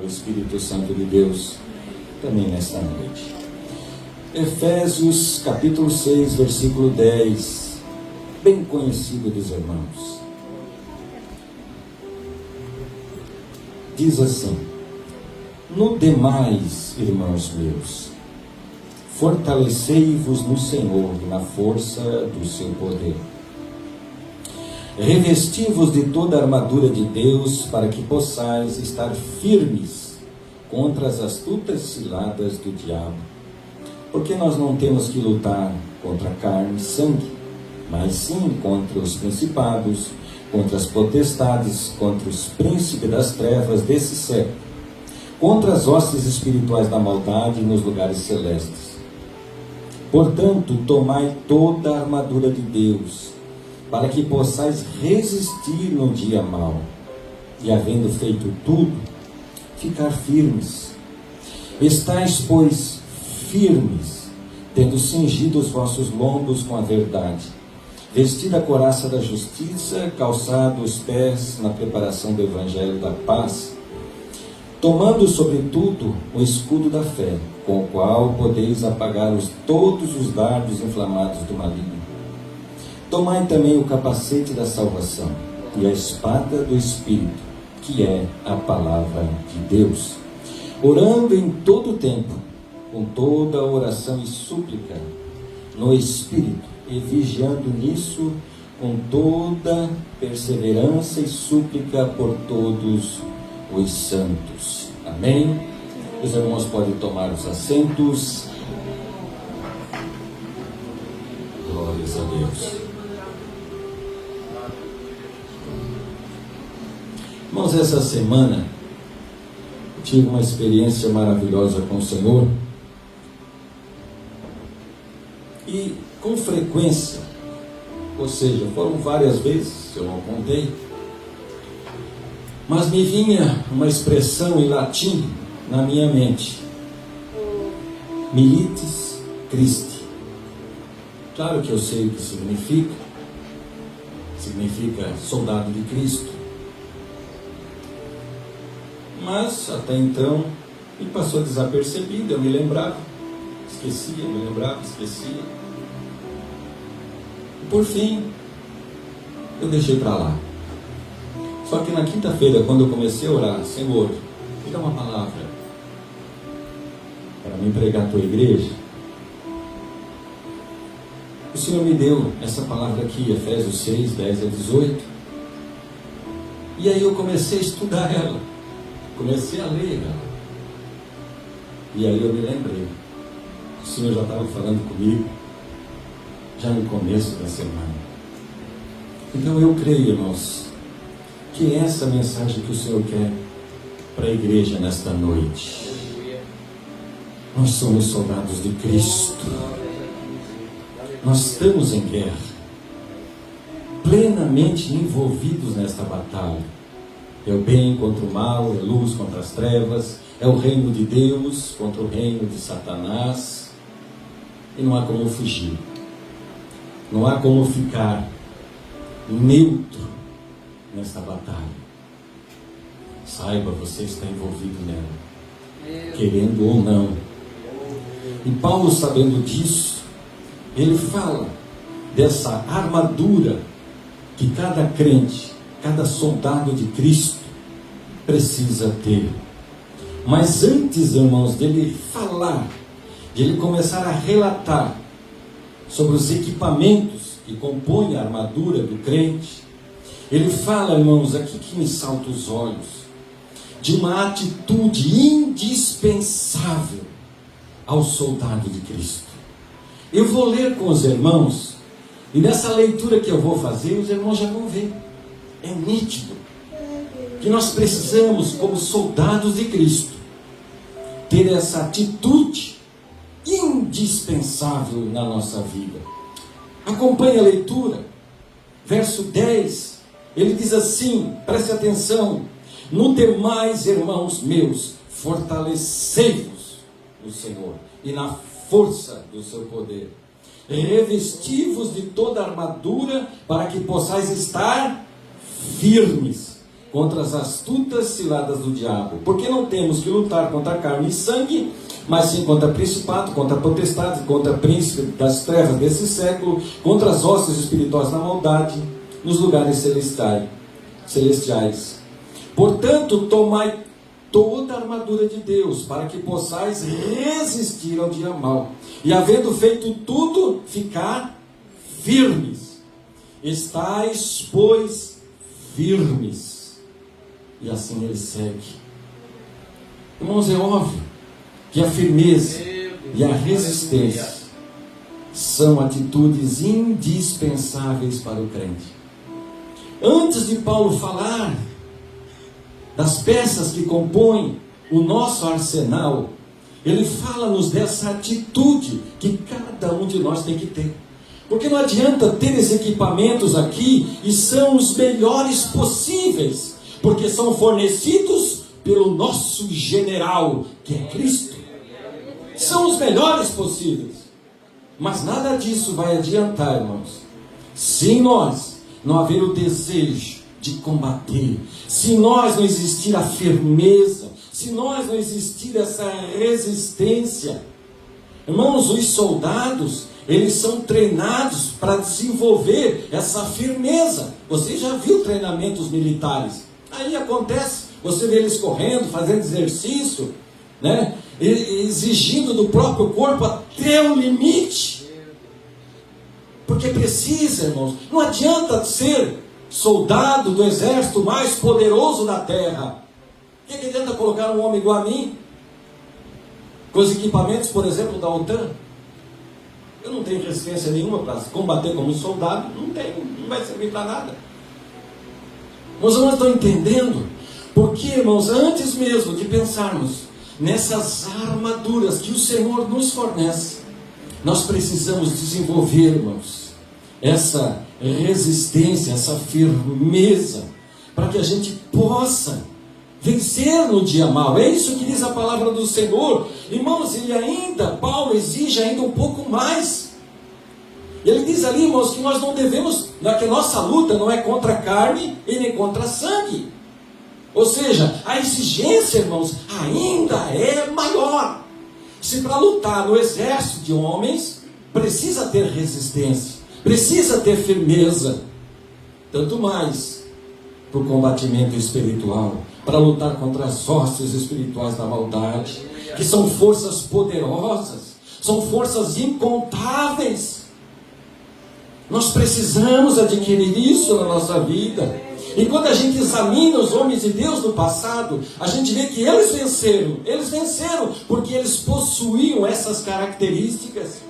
ao Espírito Santo de Deus também nesta noite. Efésios capítulo 6, versículo 10, bem conhecido dos irmãos. Diz assim: no demais, irmãos meus, fortalecei-vos no Senhor e na força do seu poder. Revesti-vos de toda a armadura de Deus, para que possais estar firmes contra as astutas ciladas do diabo. Porque nós não temos que lutar contra carne e sangue, mas sim contra os principados, contra as potestades, contra os príncipes das trevas desse século, contra as hostes espirituais da maldade nos lugares celestes. Portanto, tomai toda a armadura de Deus, para que possais resistir no dia mau, e havendo feito tudo, ficar firmes. Estais, pois, firmes, tendo cingido os vossos lombos com a verdade, vestida a couraça da justiça, calçado os pés na preparação do evangelho da paz, tomando sobretudo o escudo da fé, com o qual podeis apagar todos os dardos inflamados do maligno. Tomai também o capacete da salvação e a espada do Espírito, que é a palavra de Deus, orando em todo o tempo, com toda a oração e súplica, no Espírito, e vigiando nisso com toda perseverança e súplica por todos os santos. Amém? Os irmãos podem tomar os assentos. Glórias a Deus. Irmãos, essa semana eu tive uma experiência maravilhosa com o Senhor. E com frequência, ou seja, foram várias vezes, eu não contei, mas me vinha uma expressão em latim na minha mente: Milites Christi. Claro que eu sei o que significa soldado de Cristo, mas até então me passou desapercebido. Eu me lembrava, esquecia, me lembrava, esquecia. Por fim, eu deixei para lá. Só que na quinta-feira, quando eu comecei a orar: Senhor, me dá uma palavra para me pregar a tua igreja, o Senhor me deu essa palavra aqui, Efésios 6, 10 a 18. E aí eu comecei a estudar ela, comecei a ler ela. E aí eu me lembrei, o Senhor já estava falando comigo já no começo da semana. Então eu creio, irmãos, que essa mensagem que o Senhor quer para a igreja nesta noite. Nós somos soldados de Cristo. Nós estamos em guerra, plenamente envolvidos nesta batalha. É o bem contra o mal, é a luz contra as trevas, é o reino de Deus contra o reino de Satanás. E não há como fugir. Não há como ficar neutro nesta batalha. Saiba, você está envolvido nela, querendo ou não. E Paulo, sabendo disso, ele fala dessa armadura que cada crente, cada soldado de Cristo precisa ter. Mas antes, irmãos, dele falar, de ele começar a relatar sobre os equipamentos que compõem a armadura do crente, ele fala, irmãos, aqui que me salta os olhos, de uma atitude indispensável ao soldado de Cristo. Eu vou ler com os irmãos, e nessa leitura que eu vou fazer, os irmãos já vão ver. É nítido que nós precisamos, como soldados de Cristo, ter essa atitude indispensável na nossa vida. Acompanhe a leitura, verso 10, ele diz assim, preste atenção: no demais, irmãos meus, fortalecei-vos no Senhor e na força do seu poder. Revesti-vos de toda a armadura, para que possais estar firmes, contra as astutas ciladas do diabo. Porque não temos que lutar contra carne e sangue, mas sim contra principado, contra potestade, contra príncipe das trevas desse século, contra as hostes espirituais na maldade, nos lugares celestiais. Portanto, tomai toda a armadura de Deus, para que possais resistir ao dia mau, e havendo feito tudo, ficar firmes. Estais, pois, firmes. E assim ele segue. Irmãos, é óbvio que a firmeza e a resistência são atitudes indispensáveis para o crente. Antes de Paulo falar das peças que compõem o nosso arsenal, ele fala-nos dessa atitude que cada um de nós tem que ter. Porque não adianta ter esses equipamentos aqui, e são os melhores possíveis, porque são fornecidos pelo nosso general, que é Cristo. São os melhores possíveis. Mas nada disso vai adiantar, irmãos, se nós não haver o desejo de combater, se nós não existir a firmeza, se nós não existir essa resistência. Irmãos, os soldados, eles são treinados para desenvolver essa firmeza. Você já viu treinamentos militares? Aí acontece, você vê eles correndo, fazendo exercício, né? Exigindo do próprio corpo até o limite. Porque precisa, irmãos. Não adianta ser soldado do exército mais poderoso da terra. O que adianta colocar um homem igual a mim, com os equipamentos, por exemplo, da OTAN? Eu não tenho resistência nenhuma para combater como um soldado. Não tenho, não vai servir para nada. Mas não estão entendendo? Porque, irmãos, antes mesmo de pensarmos nessas armaduras que o Senhor nos fornece, nós precisamos desenvolver, irmãos, essa resistência, essa firmeza, para que a gente possa vencer no dia mau. É isso que diz a palavra do Senhor. Irmãos, Paulo exige ainda um pouco mais. Ele diz ali, irmãos, que nós não devemos, que a nossa luta não é contra a carne e nem contra sangue. Ou seja, a exigência, irmãos, ainda é maior. Se para lutar no exército de homens, precisa ter resistência, precisa ter firmeza, tanto mais para o combatimento espiritual, para lutar contra as hostes espirituais da maldade, que são forças poderosas, são forças incontáveis. Nós precisamos adquirir isso na nossa vida. E quando a gente examina os homens de Deus do passado, a gente vê que eles venceram porque eles possuíam essas características.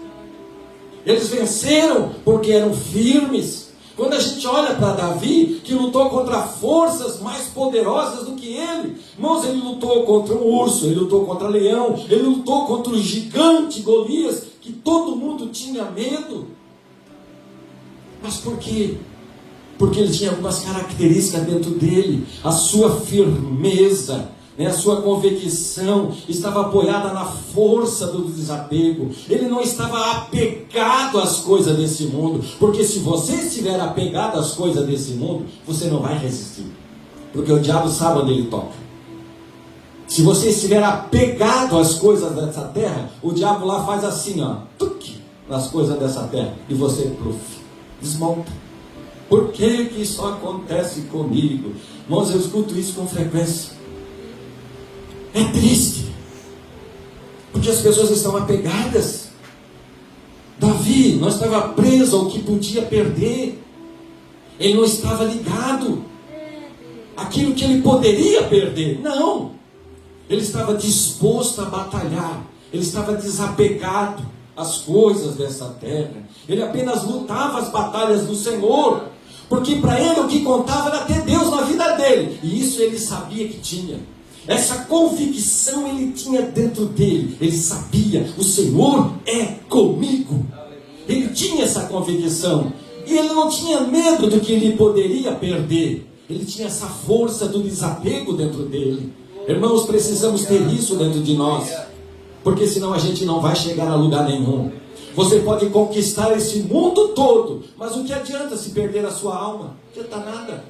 Eles venceram porque eram firmes. Quando a gente olha para Davi, que lutou contra forças mais poderosas do que ele, irmãos, ele lutou contra um urso, ele lutou contra leão, ele lutou contra o gigante Golias, que todo mundo tinha medo. Mas por quê? Porque ele tinha algumas características dentro dele. A sua firmeza, a sua convicção estava apoiada na força do desapego. Ele não estava apegado às coisas desse mundo. Porque se você estiver apegado às coisas desse mundo, você não vai resistir. Porque o diabo sabe onde ele toca. Se você estiver apegado às coisas dessa terra, o diabo lá faz assim, tuque, nas coisas dessa terra. E você, desmonta. Por que isso acontece comigo? Irmãos, eu escuto isso com frequência. É triste. Porque as pessoas estão apegadas. Davi não estava preso ao que podia perder. Ele não estava ligado àquilo que ele poderia perder. Não. Ele estava disposto a batalhar. Ele estava desapegado às coisas dessa terra. Ele apenas lutava as batalhas do Senhor. Porque para ele o que contava era ter Deus na vida dele. E isso ele sabia que tinha. Essa convicção ele tinha dentro dele. Ele sabia, o Senhor é comigo. Ele tinha essa convicção. E ele não tinha medo do que ele poderia perder. Ele tinha essa força do desapego dentro dele. Irmãos, precisamos ter isso dentro de nós. Porque senão a gente não vai chegar a lugar nenhum. Você pode conquistar esse mundo todo, mas o que adianta se perder a sua alma? Não adianta nada.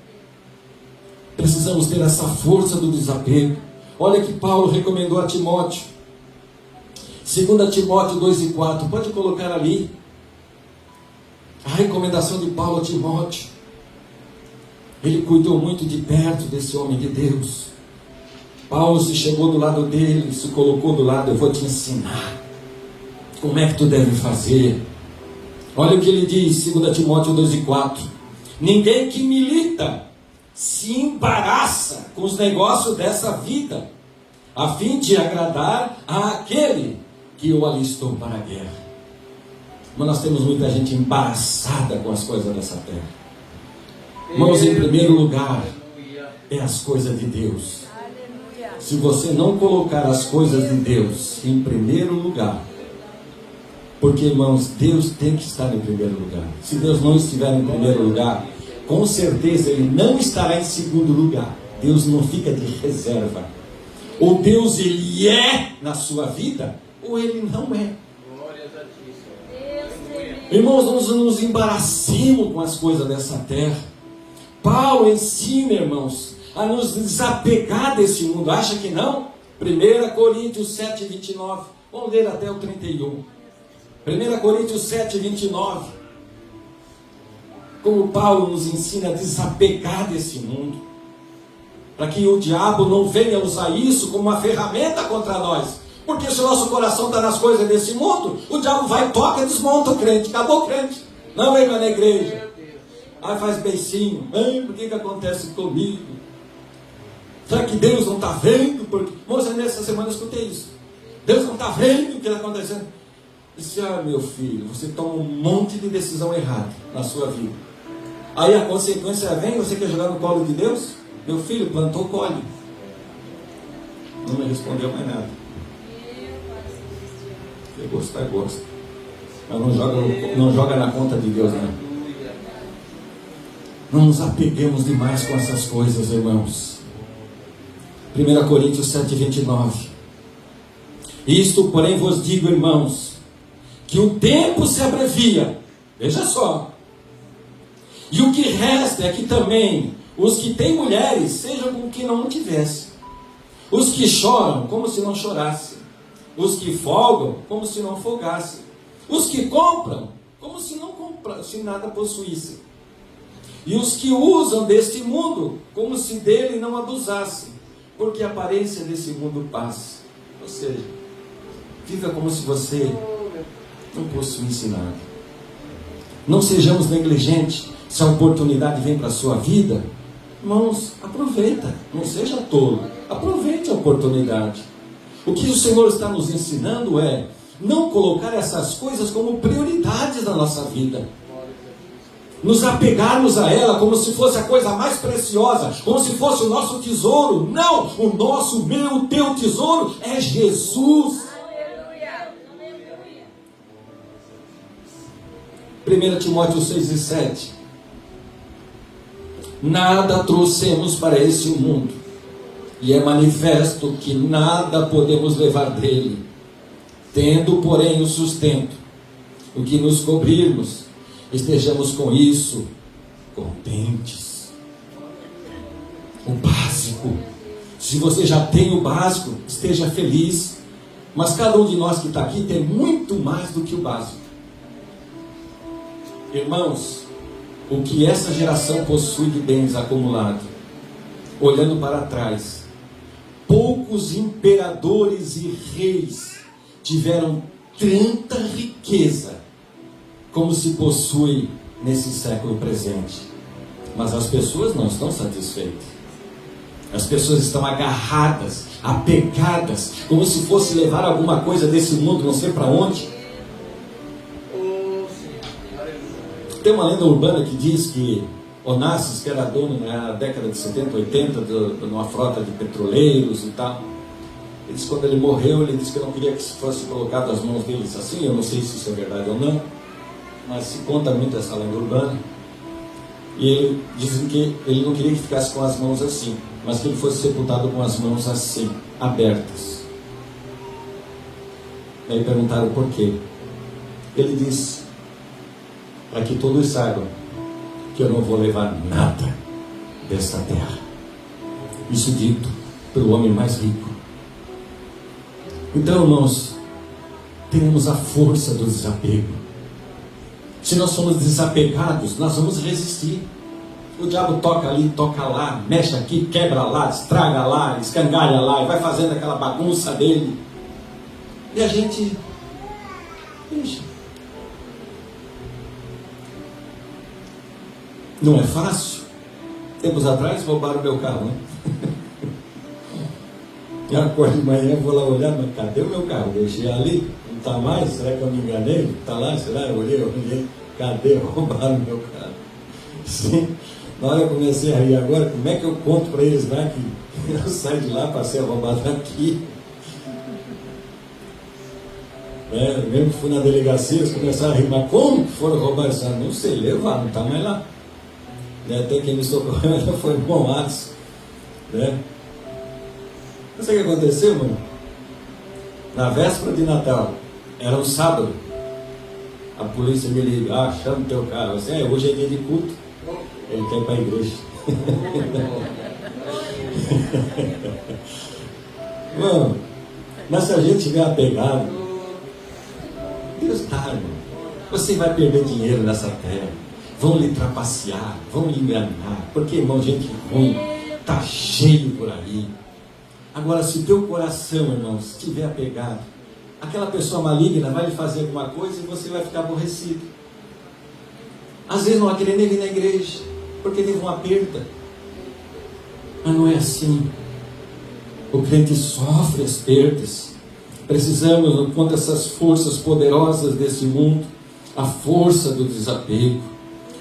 Precisamos ter essa força do desapego. Olha que Paulo recomendou a Timóteo. 2 Timóteo 2:4. Pode colocar ali a recomendação de Paulo a Timóteo. Ele cuidou muito de perto desse homem de Deus. Paulo se chegou do lado dele, se colocou do lado. Eu vou te ensinar como é que tu deve fazer. Olha o que ele diz, 2 Timóteo 2:4. Ninguém que milita se embaraça com os negócios dessa vida, a fim de agradar àquele que o alistou para a guerra. Mas nós temos muita gente embaraçada com as coisas dessa terra. Irmãos, em primeiro lugar, é as coisas de Deus. Se você não colocar as coisas de Deus em primeiro lugar, porque, irmãos, Deus tem que estar em primeiro lugar. Se Deus não estiver em primeiro lugar, com certeza Ele não estará em segundo lugar. Deus não fica de reserva. Ou Deus, Ele é na sua vida, ou Ele não é. Irmãos, nós não nos embaracemos com as coisas dessa terra. Paulo ensina, irmãos, a nos desapegar desse mundo. Acha que não? 1 Coríntios 7:29. Vamos ler até o 31. 1 Coríntios 7:29. Como Paulo nos ensina a desapegar desse mundo, para que o diabo não venha usar isso como uma ferramenta contra nós. Porque se o nosso coração está nas coisas desse mundo, o diabo vai, toca e desmonta o crente. Acabou o crente. Não vem na igreja. Aí faz beicinho. Ai, por que acontece comigo? Será que Deus não está vendo? Porque, moça, nessa semana eu escutei isso. Deus não está vendo o que está acontecendo? Disse, meu filho, você toma um monte de decisão errada na sua vida. Aí a consequência vem, você quer jogar no colo de Deus? Meu filho, plantou, colhe. Não me respondeu mais nada. Se gostar, gosta. Mas não joga na conta de Deus, não. Não nos apeguemos demais com essas coisas, irmãos. 1 Coríntios 7:29. Isto, porém, vos digo, irmãos, que o tempo se abrevia. Veja só. E o que resta é que também os que têm mulheres sejam com que não tivessem. Os que choram, como se não chorassem. Os que folgam, como se não folgassem. Os que compram, como se não comprassem, nada possuíssem. E os que usam deste mundo, como se dele não abusassem, porque a aparência desse mundo passa. Ou seja, viva como se você não possuísse nada. Não sejamos negligentes. Se a oportunidade vem para a sua vida, irmãos, aproveita. Não seja tolo. Aproveite a oportunidade. O que o Senhor está nos ensinando é não colocar essas coisas como prioridades na nossa vida. Nos apegarmos a ela como se fosse a coisa mais preciosa, como se fosse o nosso tesouro. Não, o nosso, meu, o teu tesouro é Jesus. 1 Timóteo 6:7. Nada trouxemos para esse mundo, e é manifesto que nada podemos levar dele, tendo, porém, o sustento, o que nos cobrirmos, estejamos com isso contentes. O básico. Se você já tem o básico, esteja feliz. Mas cada um de nós que está aqui tem muito mais do que o básico. Irmãos, o que essa geração possui de bens acumulados, olhando para trás, poucos imperadores e reis tiveram tanta riqueza como se possui nesse século presente. Mas as pessoas não estão satisfeitas. As pessoas estão agarradas, apegadas, como se fosse levar alguma coisa desse mundo, não sei para onde. Tem uma lenda urbana que diz que Onassis, que era dono na década de 70, 80, de uma frota de petroleiros e tal, ele disse que quando ele morreu, ele disse que não queria que fosse colocado as mãos deles assim. Eu não sei se isso é verdade ou não, mas se conta muito essa lenda urbana. E ele dizem que ele não queria que ficasse com as mãos assim, mas que ele fosse sepultado com as mãos assim, abertas. Aí perguntaram por quê. Ele disse: para que todos saibam que eu não vou levar nada desta terra. Isso dito pelo homem mais rico. Então, irmãos, temos a força do desapego. Se nós somos desapegados, nós vamos resistir. O diabo toca ali, toca lá, mexe aqui, quebra lá, estraga lá, escangalha lá, e vai fazendo aquela bagunça dele. E a gente deixa. Não é fácil. Tempos atrás roubaram o meu carro, né? Eu acordo de manhã, vou lá olhar, mas cadê o meu carro? Deixei ali, não está mais? Será que eu me enganei? Está lá, será? Eu olhei, cadê? Roubaram o meu carro. Sim. Na hora eu comecei a rir agora, como é que eu conto para eles lá que eu saí de lá, passei a roubar daqui? Mesmo que fui na delegacia, eles começaram a rir, mas como que foram roubar isso? Não sei, levar, não está mais lá. Até quem me socorreu foi o bom Alisson. Não sei o que aconteceu, mano. Na véspera de Natal, era um sábado, a polícia me liga, chama o teu carro. Assim, hoje é dia de culto, ele quer ir para a igreja. Mano, mas se a gente estiver apegado, Deus dá, irmão. Você vai perder dinheiro nessa terra, vão lhe trapacear, vão lhe enganar, porque, irmão, gente ruim está cheio por aí. Agora, se o teu coração, irmão, estiver apegado, aquela pessoa maligna vai lhe fazer alguma coisa e você vai ficar aborrecido. Às vezes não vai querer nem vir na igreja, porque teve uma perda. Mas não é assim. O crente sofre as perdas. Precisamos, contra essas forças poderosas desse mundo, a força do desapego.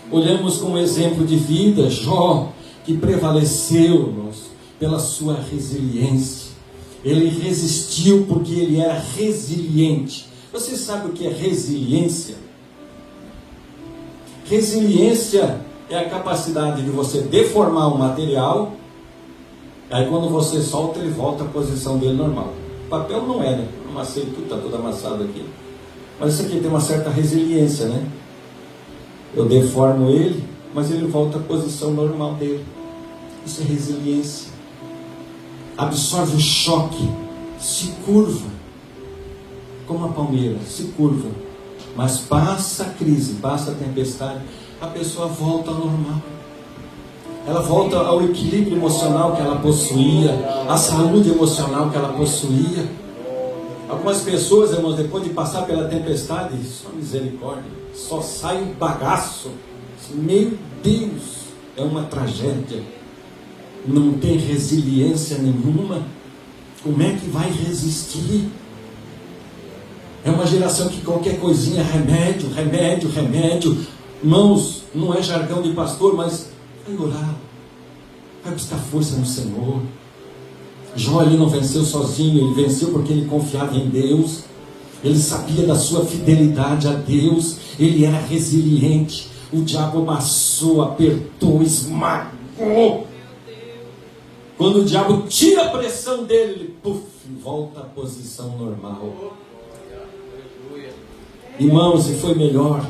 Olhamos como exemplo de vida Jó, que prevaleceu, irmãos, pela sua resiliência. Ele resistiu porque ele era resiliente. Você sabe o que é resiliência? Resiliência é a capacidade de você deformar um material, aí quando você solta, ele volta à posição dele normal. O papel não é, né? Eu amassei tudo, está tudo amassado aqui. Mas isso aqui tem uma certa resiliência, né? Eu deformo ele, mas ele volta à posição normal dele. Isso é resiliência. Absorve o choque, se curva, como a palmeira, se curva, mas passa a crise, passa a tempestade, a pessoa volta ao normal, ela volta ao equilíbrio emocional que ela possuía, à saúde emocional que ela possuía. Algumas pessoas, irmãos, depois de passar pela tempestade, só misericórdia, só sai um bagaço, meu Deus, é uma tragédia. Não tem resiliência nenhuma. Como é que vai resistir? É uma geração que qualquer coisinha, remédio, remédio, remédio. Irmãos, não é jargão de pastor, mas vai orar, vai buscar força no Senhor. Jó, ele não venceu sozinho, ele venceu porque ele confiava em Deus, ele sabia da sua fidelidade a Deus, ele era resiliente. O diabo amassou, apertou, esmagou. Quando o diabo tira a pressão dele, ele puff, volta à posição normal. Irmãos, e foi melhor,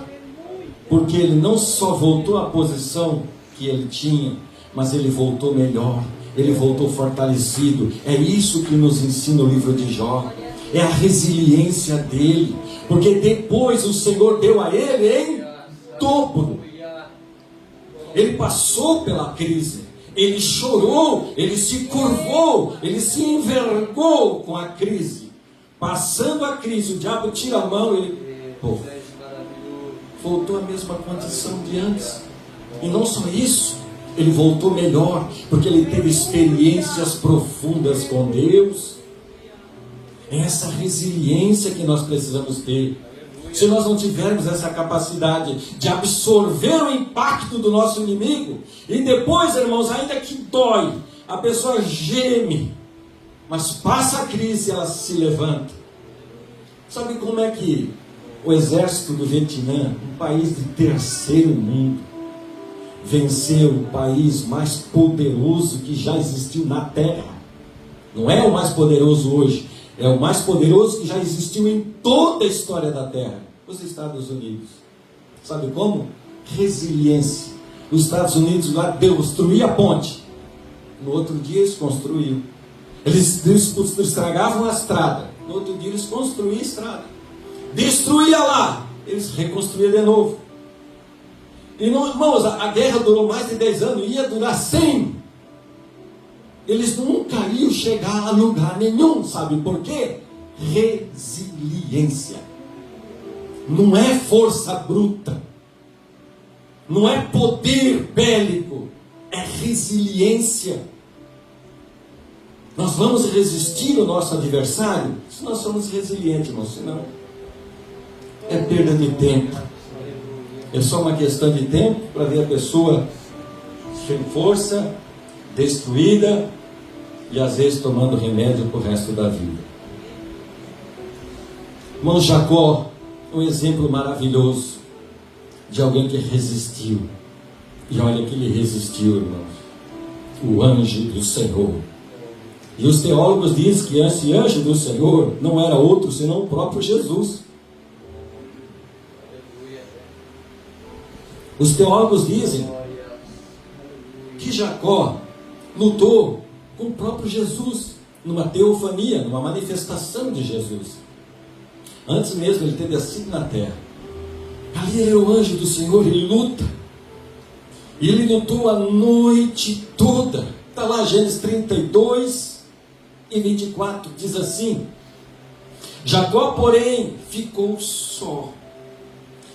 porque ele não só voltou à posição que ele tinha, mas ele voltou melhor, ele voltou fortalecido. É isso que nos ensina o livro de Jó, é a resiliência dele, porque depois o Senhor deu a ele em dobro. Ele passou pela crise, ele chorou, ele se curvou, ele se envergou com a crise. Passando a crise, o diabo tira a mão, ele voltou à mesma condição de antes. E não só isso, ele voltou melhor, porque ele teve experiências profundas com Deus. É essa resiliência que nós precisamos ter. Se nós não tivermos essa capacidade de absorver o impacto do nosso inimigo, e depois, irmãos, ainda que dói, a pessoa geme, mas passa a crise, ela se levanta. Sabe como é que o exército do Vietnã, um país de terceiro mundo, venceu o país mais poderoso que já existiu na Terra? Não é o mais poderoso hoje, é o mais poderoso que já existiu em toda a história da Terra, os Estados Unidos. Sabe como? Resiliência. Os Estados Unidos lá destruía a ponte, No outro dia eles construíam. Eles estragavam a estrada. No outro dia eles construíam a estrada. Destruía lá, eles reconstruíam de novo. E não, irmãos, a guerra durou mais de 10 anos, ia durar 100. Eles nunca iam chegar a lugar nenhum, sabe por quê? Resiliência. Não é força bruta, não é poder bélico, é resiliência. Nós vamos resistir ao nosso adversário se nós somos resilientes, irmão. Senão é perda de tempo. É só uma questão de tempo para ver a pessoa sem força, destruída e às vezes tomando remédio para o resto da vida. Irmão, Jacó, um exemplo maravilhoso de alguém que resistiu. E olha que ele resistiu, irmãos. O anjo do Senhor. E os teólogos dizem que esse anjo do Senhor não era outro senão o próprio Jesus. Os teólogos dizem que Jacó lutou com o próprio Jesus, numa teofania, numa manifestação de Jesus. Antes mesmo ele ter descido na terra. Ali era o anjo do Senhor, ele luta. E ele lutou a noite toda. Está lá Gênesis 32 e 24, diz assim: Jacó, porém, ficou só.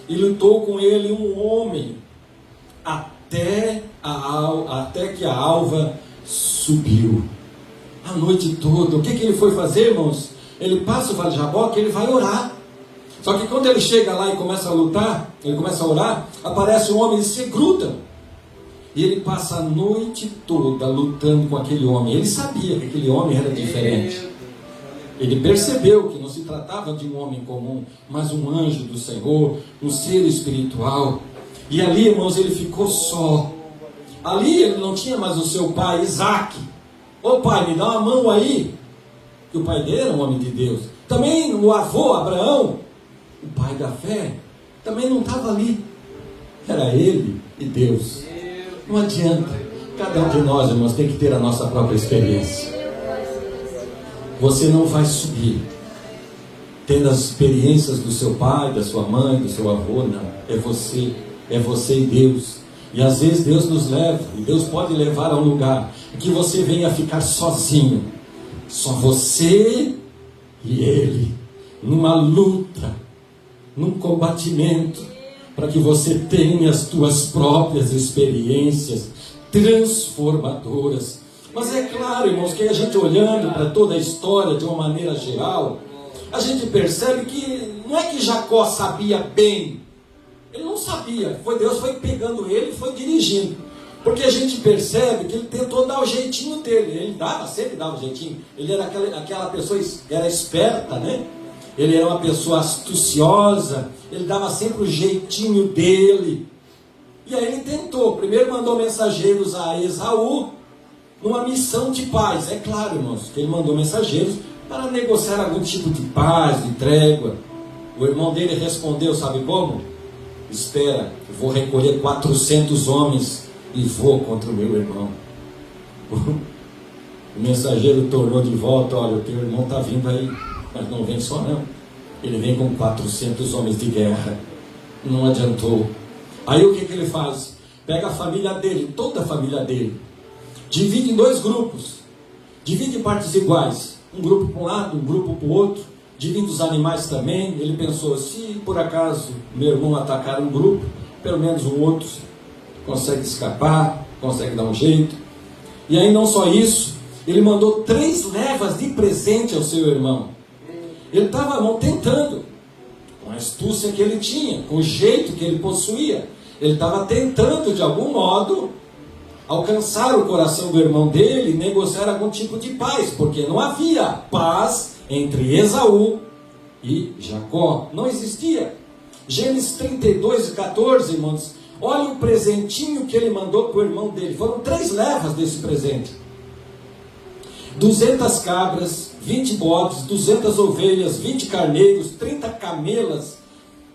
E lutou com ele um homem, até que a alva subiu. A noite toda. O que ele foi fazer, irmãos? Ele passa o vale de Jaboque, ele vai orar. Só que quando ele chega lá e começa a lutar, ele começa a orar, aparece um homem e se gruda. E ele passa a noite toda lutando com aquele homem. Ele sabia que aquele homem era diferente. Ele percebeu que não se tratava de um homem comum, mas um anjo do Senhor, um ser espiritual. E ali, irmãos, ele ficou só. Ali ele não tinha mais o seu pai, Isaac. Ô pai, me dá uma mão aí. Que o pai dele era um homem de Deus. Também o avô, Abraão, o pai da fé, também não estava ali. Era ele e Deus. Não adianta. Cada um de nós, irmãos, tem que ter a nossa própria experiência. Você não vai subir tendo as experiências do seu pai, da sua mãe, do seu avô. Não, é você e Deus. E às vezes Deus nos leva, e Deus pode levar a um lugar em que você venha ficar sozinho, só você e Ele, numa luta, num combatimento, para que você tenha as tuas próprias experiências transformadoras. Mas é claro, irmãos, que a gente olhando para toda a história de uma maneira geral, a gente percebe que não é que Jacó sabia bem. Ele não sabia. Deus foi pegando ele e foi dirigindo. Porque a gente percebe que ele tentou dar o jeitinho dele. Ele sempre dava o jeitinho. Ele era aquela pessoa, era esperta, né? Ele era uma pessoa astuciosa. Ele dava sempre o jeitinho dele. E aí ele tentou. Primeiro mandou mensageiros a Esaú, numa missão de paz. É claro, irmãos, que ele mandou mensageiros para negociar algum tipo de paz, de trégua. O irmão dele respondeu, sabe como? Espera, eu vou recolher 400 homens e vou contra o meu irmão. O mensageiro tornou de volta: olha, o teu irmão está vindo aí, mas não vem só não. Ele vem com 400 homens de guerra. Não adiantou. Aí o que ele faz? Pega a família dele, toda a família dele, divide em 2 grupos, divide em partes iguais, um grupo para um lado, um grupo para o outro, divide os animais também. Ele pensou: se por acaso meu irmão atacar um grupo, pelo menos o outro consegue escapar, consegue dar um jeito. E aí não só isso, ele mandou 3 levas de presente ao seu irmão. Ele estava tentando, com a astúcia que ele tinha, com o jeito que ele possuía, ele estava tentando de algum modo alcançar o coração do irmão dele e negociar algum tipo de paz, porque não havia paz entre Esaú e Jacó. Não existia. Gênesis 32 e 14, irmãos, olha o presentinho que ele mandou para o irmão dele. Foram 3 levas desse presente: 200 cabras, 20 bodes, 200 ovelhas, 20 carneiros, 30 camelas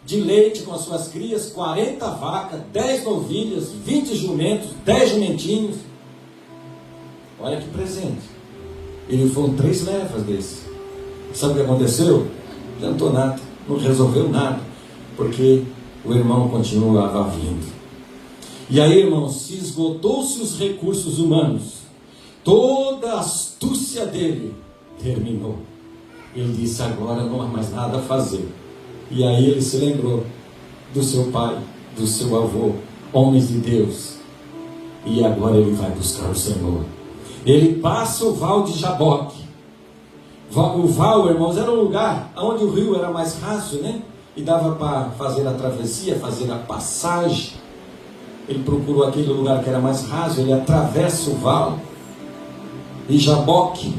de leite com as suas crias, 40 vacas, 10 novilhas, 20 jumentos, 10 jumentinhos. Olha que presente. Ele foram 3 levas desse. Sabe o que aconteceu? Não adiantou nada, não resolveu nada, porque o irmão continuava vindo. E aí, irmãos, se esgotou-se os recursos humanos, toda a astúcia dele terminou. Ele disse: agora não há mais nada a fazer. E aí ele se lembrou do seu pai, do seu avô, homens de Deus. E agora ele vai buscar o Senhor. Ele passa o val de Jaboque. O val, irmãos, era um lugar onde o rio era mais raso, né? E dava para fazer a travessia, fazer a passagem. Ele procurou aquele lugar que era mais raso. Ele atravessa o val. E Jaboque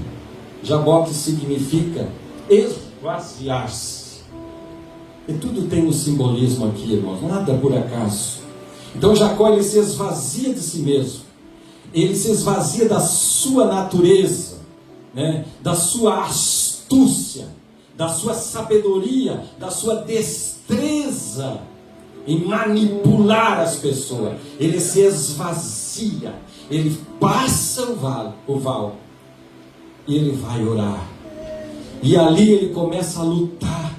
significa esvaziar-se. E tudo tem um simbolismo aqui, irmãos, nada por acaso. Então Jacó, ele se esvazia de si mesmo. Ele se esvazia da sua natureza, né? Da sua astúcia, da sua sabedoria, da sua destreza em manipular as pessoas. Ele se esvazia, ele passa o val e ele vai orar. E ali ele começa a lutar.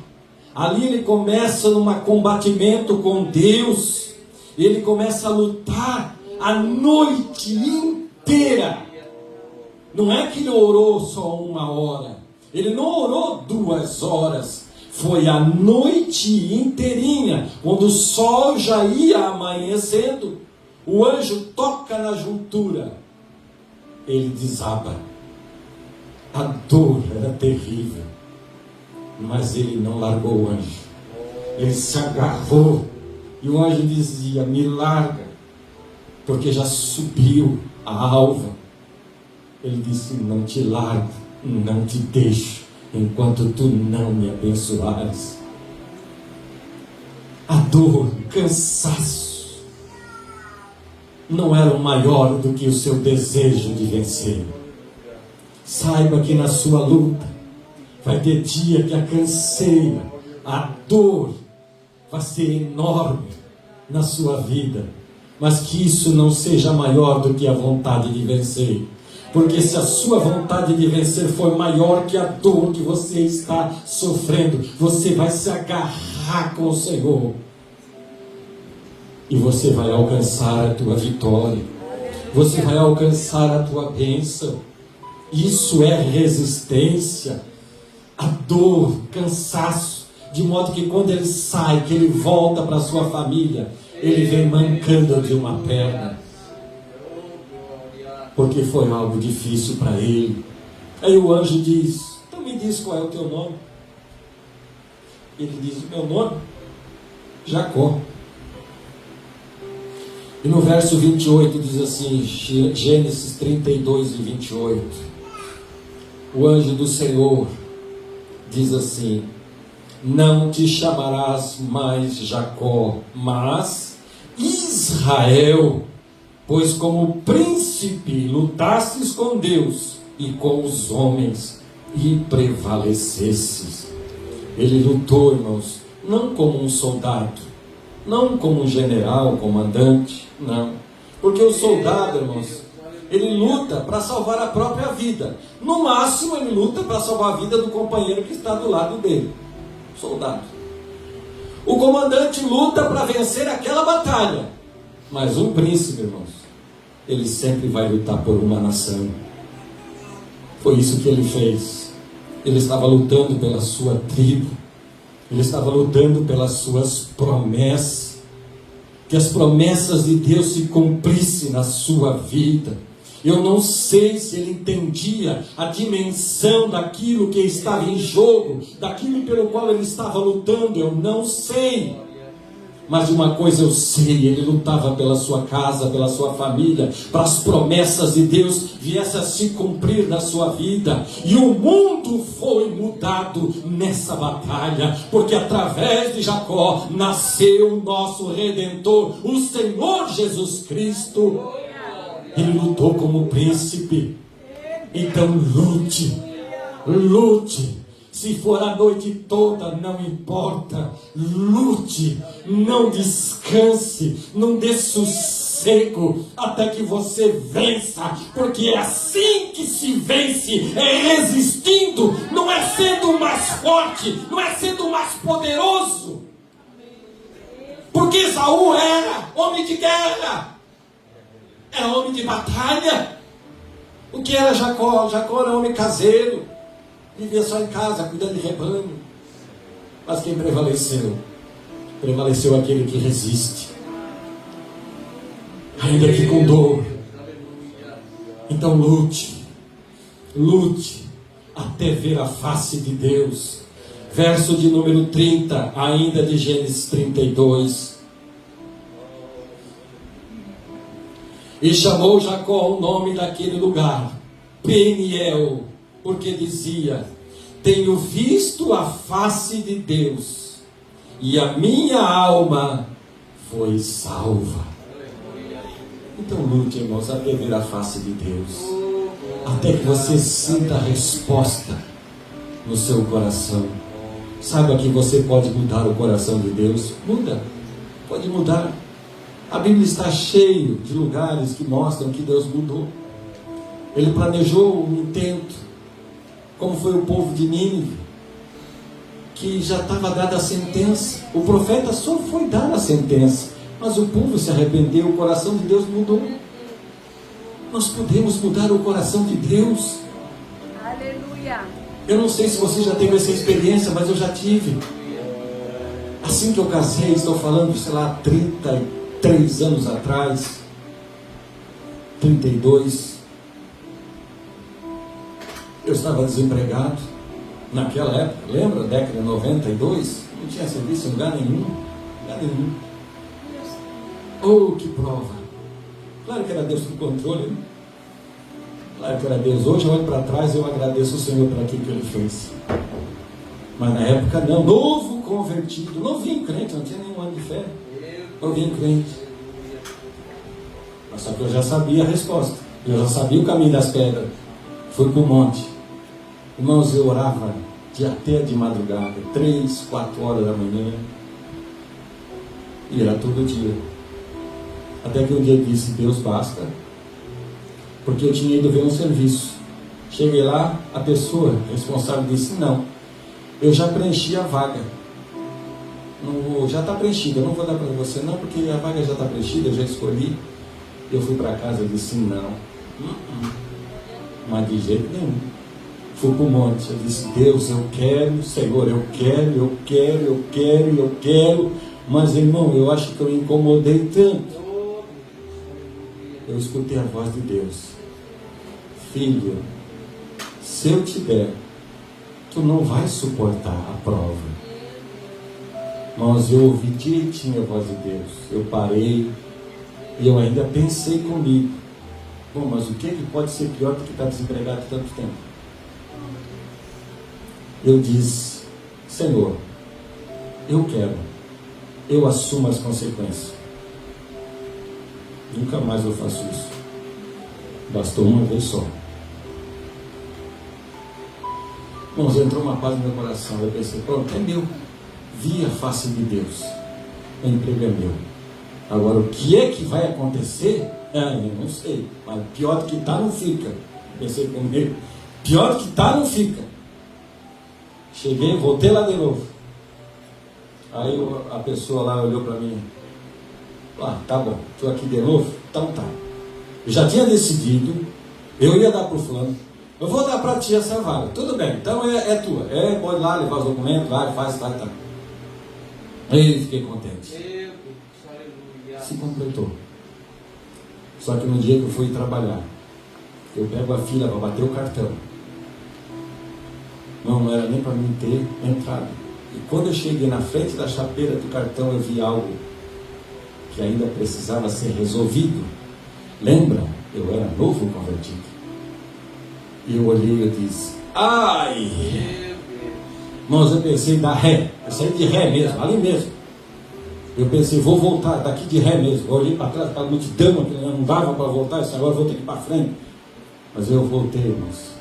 Ali ele começa num combatimento com Deus. Ele começa a lutar a noite inteira. Não é que ele orou só 1 hora. Ele não orou 2 horas. Foi a noite inteirinha. Quando o sol já ia amanhecendo, o anjo toca na juntura. Ele desaba. A dor era terrível. Mas ele não largou o anjo. Ele se agarrou. E o anjo dizia: me larga, porque já subiu a alva. Ele disse: não te largo, não te deixo, enquanto tu não me abençoares. A dor, o cansaço não eram maior do que o seu desejo de vencer. Saiba que na sua luta vai ter dia que a canseira, a dor vai ser enorme na sua vida, mas que isso não seja maior do que a vontade de vencer. Porque se a sua vontade de vencer for maior que a dor que você está sofrendo, você vai se agarrar com o Senhor e você vai alcançar a tua vitória, você vai alcançar a tua bênção. Isso é resistência, a dor, cansaço, de modo que quando ele sai, que ele volta para a sua família, ele vem mancando de uma perna, porque foi algo difícil para ele. Aí o anjo diz: então me diz qual é o teu nome. Ele diz: o meu nome? Jacó. E no verso 28 diz assim, Gênesis 32 e 28, o anjo do Senhor diz assim: não te chamarás mais Jacó, mas Israel, pois como príncipe lutastes com Deus e com os homens e prevalecestes. Ele lutou, irmãos, não como um soldado, não como um general, comandante, não. Porque o soldado, irmãos, ele luta para salvar a própria vida. No máximo ele luta para salvar a vida do companheiro que está do lado dele. Soldado. O comandante luta para vencer aquela batalha. Mas um príncipe, irmãos, ele sempre vai lutar por uma nação. Foi isso que ele fez. Ele estava lutando pela sua tribo. Ele estava lutando pelas suas promessas. Que as promessas de Deus se cumprissem na sua vida. Eu não sei se ele entendia a dimensão daquilo que estava em jogo, daquilo pelo qual ele estava lutando, eu não sei. Mas de uma coisa eu sei, ele lutava pela sua casa, pela sua família, para as promessas de Deus viessem a se cumprir na sua vida. E o mundo foi mudado nessa batalha, porque através de Jacó nasceu o nosso Redentor, o Senhor Jesus Cristo. Ele lutou como príncipe. Então lute, lute. Se for a noite toda, não importa. Lute, não descanse, não dê sossego seco até que você vença, porque é assim que se vence, é resistindo, não é sendo mais forte, não é sendo mais poderoso. Porque Saul era homem de guerra, era homem de batalha. O que era Jacó? Jacó era homem caseiro, vivia só em casa, cuidando de rebanho. Mas quem prevaleceu? Prevaleceu aquele que resiste, ainda que com dor. Então lute até ver a face de Deus. Verso de número 30, ainda de Gênesis 32. E chamou Jacó o nome daquele lugar Peniel, porque dizia: tenho visto a face de Deus, e a minha alma foi salva. Então lute, irmãos, até ver a face de Deus, até que você sinta a resposta no seu coração. Saiba que você pode mudar o coração de Deus. Muda, pode mudar. A Bíblia está cheia de lugares que mostram que Deus mudou. Ele planejou um intento, como foi o povo de Nínive, que já estava dada a sentença. O profeta só foi dar a sentença, mas o povo se arrependeu, o coração de Deus mudou. Nós podemos mudar o coração de Deus. Aleluia. Eu não sei se você já teve essa experiência, mas eu já tive. Assim que eu casei, estou falando, sei lá, 33 anos atrás, 32, eu estava desempregado naquela época, lembra? Década de 92, não tinha serviço em lugar nenhum. Oh, que prova! Claro que era Deus no controle, né? Claro que era Deus. Hoje eu olho para trás e eu agradeço o Senhor por aquilo que Ele fez. Mas na época não, novo convertido, novinho crente, não tinha nenhum ano de fé, novinho crente. Mas só que eu já sabia a resposta, eu já sabia o caminho das pedras. Fui para o monte. Irmãos, eu orava até de madrugada, 3, 4 horas da manhã, e era todo dia. Até que um dia eu disse: Deus, basta. Porque eu tinha ido ver um serviço. Cheguei lá, a pessoa responsável disse: não, eu já preenchi a vaga. Não, já está preenchida, eu não vou dar para você não, porque a vaga já está preenchida, eu já escolhi. Eu fui para casa e disse: não, mas de jeito nenhum. Fui para o monte, eu disse: Deus, eu quero, Senhor, eu quero. Mas irmão, eu acho que eu me incomodei tanto. Eu escutei a voz de Deus: filho, se eu te der, tu não vai suportar a prova. Mas eu ouvi direitinho a voz de Deus. Eu parei e eu ainda pensei comigo: bom, mas o que pode ser pior do que estar desempregado tanto tempo? Eu disse: Senhor, eu quero, eu assumo as consequências. Nunca mais eu faço isso. Bastou uma vez só. Irmãos, entrou uma paz no meu coração. Eu pensei: pronto, é meu. Vi a face de Deus. O emprego é meu. Agora, o que é que vai acontecer? Eu não sei. Mas pior do que está, não fica. Pensei comigo: pior do que está, não fica. Cheguei, voltei lá de novo. Aí a pessoa lá olhou para mim: tá bom, estou aqui de novo? Então tá. Eu já tinha decidido, eu ia dar para o fulano, eu vou dar para ti essa vaga. Tudo bem, então é tua. Pode ir lá levar os documentos, vai, faz, tá. Aí fiquei contente. Se completou. Só que no dia que eu fui trabalhar, eu pego a fila para bater o cartão. Não era nem para mim ter entrado. E quando eu cheguei na frente da chapeira do cartão, eu vi algo que ainda precisava ser resolvido. Lembra? Eu era novo convertido. E eu olhei e eu disse: ai! Irmãos, eu pensei em dar ré. Eu saí de ré mesmo, ali mesmo. Eu pensei: vou voltar daqui de ré mesmo. Eu olhei para trás, para a multidão, que não dava para voltar, isso agora eu vou ter que ir para frente. Mas eu voltei, irmãos.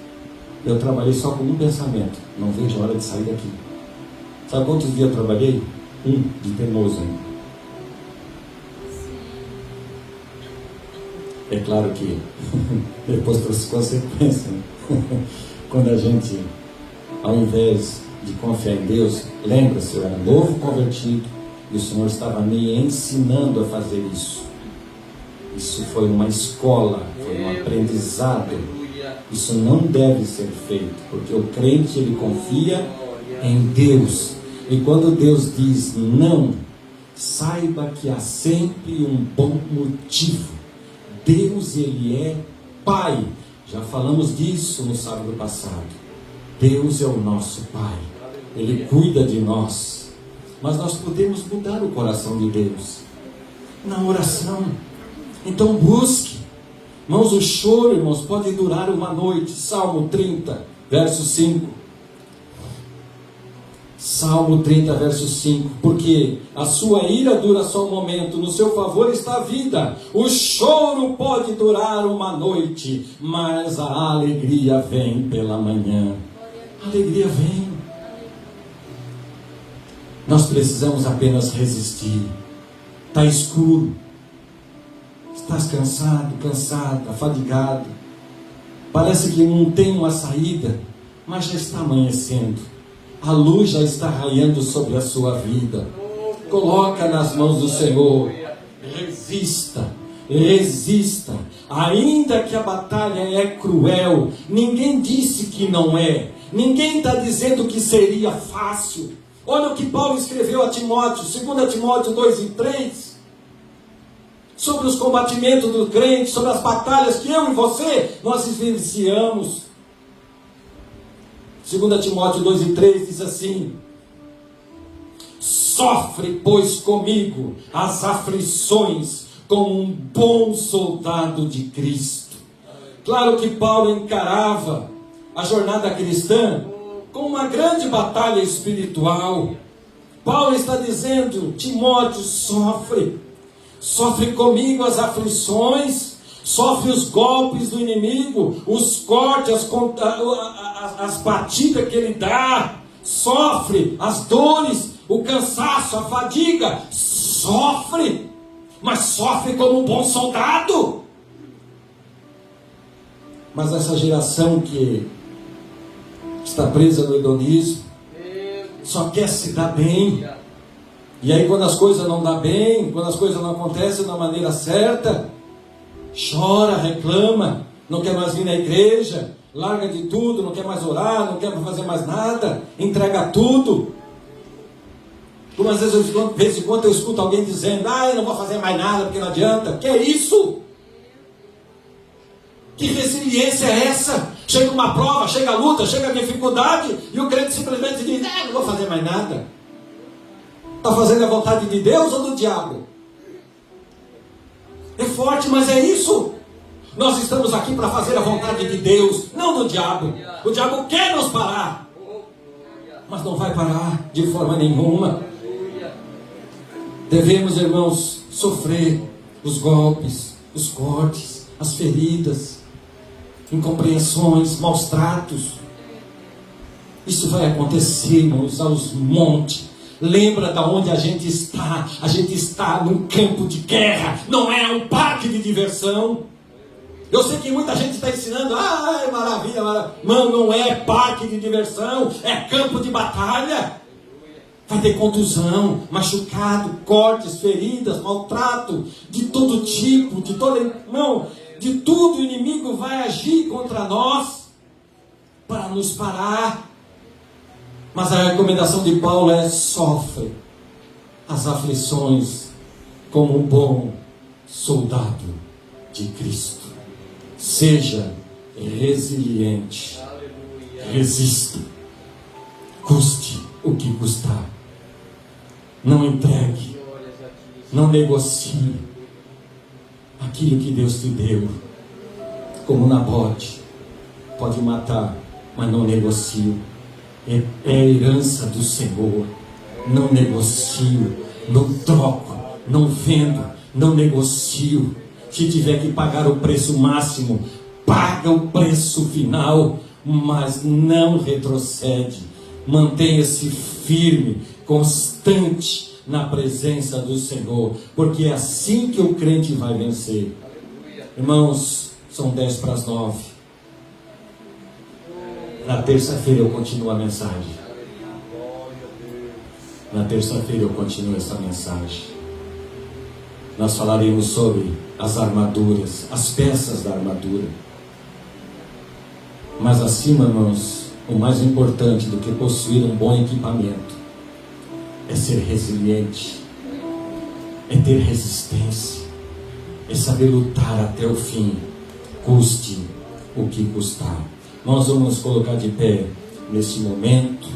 Eu trabalhei só com um pensamento: não vejo a hora de sair daqui. Sabe quantos dias eu trabalhei? De teimoso ainda. É claro que depois trouxe consequência, né? Quando a gente, ao invés de confiar em Deus, lembra-se, eu era novo convertido e o Senhor estava me ensinando a fazer isso. Isso foi uma escola, foi um aprendizado. Isso não deve ser feito, porque o crente, ele confia em Deus. E quando Deus diz não, saiba que há sempre um bom motivo. Deus, ele é Pai. Já falamos disso no sábado passado. Deus é o nosso Pai. Ele cuida de nós. Mas nós podemos mudar o coração de Deus na oração. Então busque. Irmãos, o choro, irmãos, pode durar uma noite. Salmo 30, verso 5. Salmo 30, verso 5. Porque a sua ira dura só um momento, no seu favor está a vida. O choro pode durar uma noite, mas a alegria vem pela manhã. A alegria vem. Nós precisamos apenas resistir. Está escuro. Estás cansado, cansada, afadigado. Parece que não tem uma saída, mas já está amanhecendo. A luz já está raiando sobre a sua vida. Coloca nas mãos do Senhor. Resista, resista. Ainda que a batalha é cruel, ninguém disse que não é. Ninguém está dizendo que seria fácil. Olha o que Paulo escreveu a Timóteo, 2 Timóteo 2 e 3. Sobre os combatimentos do crente, sobre as batalhas que eu e você, nós vivenciamos. 2 Timóteo 2 e 3 diz assim: sofre, pois, comigo as aflições, como um bom soldado de Cristo. Claro que Paulo encarava a jornada cristã como uma grande batalha espiritual. Paulo está dizendo: Timóteo, sofre comigo as aflições, sofre os golpes do inimigo, os cortes, as batidas que ele dá, sofre as dores, o cansaço, a fadiga, sofre, mas sofre como um bom soldado. Mas essa geração que está presa no hedonismo, só quer se dar bem. E aí quando as coisas não dão bem, quando as coisas não acontecem da maneira certa, chora, reclama, não quer mais vir na igreja, larga de tudo, não quer mais orar, não quer fazer mais nada, entrega tudo. Como às vezes, de vez em quando eu escuto alguém dizendo: eu não vou fazer mais nada porque não adianta. Que é isso? Que resiliência é essa? Chega uma prova, chega a luta, chega a dificuldade e o crente simplesmente diz: não vou fazer mais nada. Está fazendo a vontade de Deus ou do diabo? É forte, mas é isso. Nós estamos aqui para fazer a vontade de Deus, não do diabo. O diabo quer nos parar, mas não vai parar de forma nenhuma. Devemos, irmãos, sofrer os golpes, os cortes, as feridas, incompreensões, maus tratos. Isso vai acontecer, irmãos, aos montes. Lembra da onde a gente está? A gente está num campo de guerra, não é um parque de diversão. Eu sei que muita gente está ensinando: maravilha, maravilha. Não é parque de diversão, é campo de batalha. Vai ter contusão, machucado, cortes, feridas, maltrato, de todo tipo, de tudo o inimigo vai agir contra nós, para nos parar. Mas a recomendação de Paulo é: sofre as aflições como um bom soldado de Cristo. Seja resiliente. Resista. Custe o que custar. Não entregue. Não negocie aquilo que Deus te deu. Como Nabote. Pode matar, mas não negocie. É a herança do Senhor. Não negocio, não troco, não vendo, não negocio. Se tiver que pagar o preço máximo, paga o preço final, mas não retrocede. Mantenha-se firme, constante na presença do Senhor, porque é assim que o crente vai vencer. Irmãos, são 8:50. Na terça-feira eu continuo a mensagem. Na terça-feira eu continuo essa mensagem. Nós falaremos sobre as armaduras, as peças da armadura. Mas acima, irmãos, o mais importante do que possuir um bom equipamento é ser resiliente, é ter resistência, é saber lutar até o fim, custe o que custar. Nós vamos colocar de pé nesse momento.